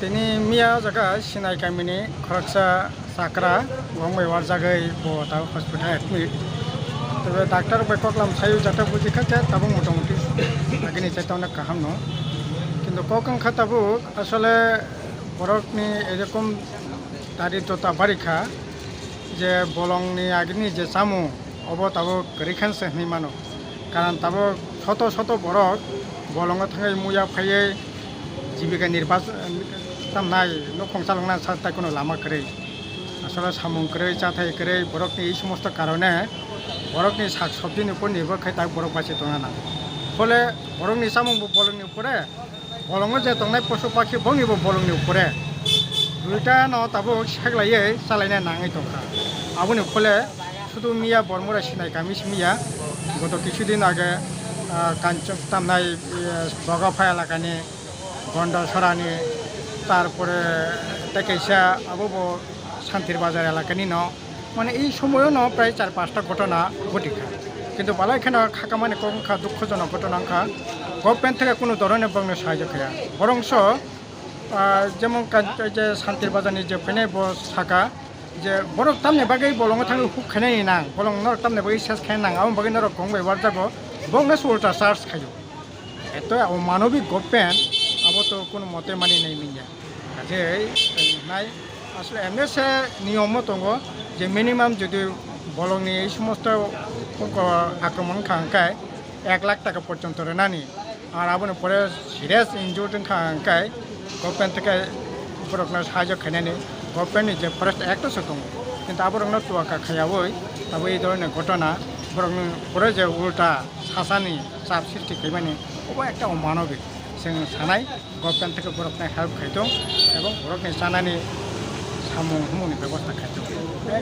তিনি মিয়া জায়গা Sinai Kaminey খরকসা সাকরা গংবাই war জায়গায় বতা হসপিটাল এডমিট তবে ডাক্তার বেকলাম সায়ু যাতে বুঝি খাচ্ছে তাবো মোটামুটি আগেনি চাইতে অনেক কাহাম ন কিন্তু কখন খাতাবো আসলে বরফনি এরকম দারিদ্রতা বারিখা যে বলংনি আগেনি যে চামু অব তাবো গরিখানসে হনি মানো কারণ তাবো শত শত বরফ বলং থাকাই মুয়া ফাইয়ে জীবিকা নির্বাচন নাই নংসালাंना সাথে কোনো লামা করে আসলে সামুং করে চাথাই করে বরফনি এই সমস্ত কারণে বরফনি শাক সবজির উপর নির্ভর খাই তাই বরফ বাঁচে দোনা না ফলে বরফনি সামুং বলংনি উপরে বলংও যে দंनाय পশু পাখি বংনিবো বলংনি উপরে দুইটা ন তাবো সেগলাইয়ে চালাইना নাঙै দंखा আবুনি ফলে শুধু মিয়া বর্মরা সিনাই গামি মিয়া গত কিছুদিন আগে কাঞ্চন তামনাই বগাফা এলাকানি গন্ডা সরানি তারপরে টেকেইসা আবো শান্তির বাজার এলাকানি ন মানে এই সময়ও ন প্রায় 4-5টা ঘটনা ঘটিখা কিন্তু বালাইখানা খাকা মানে কমখা দুঃখজনক ঘটনাখা গভর্নমেন্ট থেকে কোনো ধরনের বংনে সাহায্য খায়া বরংস যেমন যে শান্তির বাজারনি যে ফেনাই বস থাকা যে বরফ তামনে বাকি বলং থাকি হুক খাইনাই নাং বলং নরক তামনে বাকি শেষ খাই নাং আমার বাকি নরক গংবাই বার যাবো বংনে উল্টা চার্জ খাইও এত অমানবিক গভর্নমেন্ট আবো তো কোনো মতে মানি নাই মিয়া কাজে নাই আসলে এমনিসে নিয়মও দङ যে মিনিমাম যদি বলংনি এই সমস্ত আক্রমণ খাঙ্কায় 1 লাখ টাকা পর্যন্ত রেনানি আর আবনে পরে সিরিয়াস ইনজুর্ড খাঙ্কায় গভর্নমেন্ট থেকে বরকনা সাহায্য খাইনানি গভর্নমেন্টনি যে ফরেস্ট অ্যাক্টসও দङ কিন্তু আবরংনা তুয়াকা খাইয়াবই তাবো এই ধরনের ঘটনা বরং পরে যে উল্টা সাসানি চাপ সৃষ্টি খাইমানি ওবা একটা অমানবিক जों सानाय गभर्नमेंट থেকে बरफनि हेल्प खायदों এবং बरफनि जानायनि सामुं हुमुनि बेबस्था खायदों।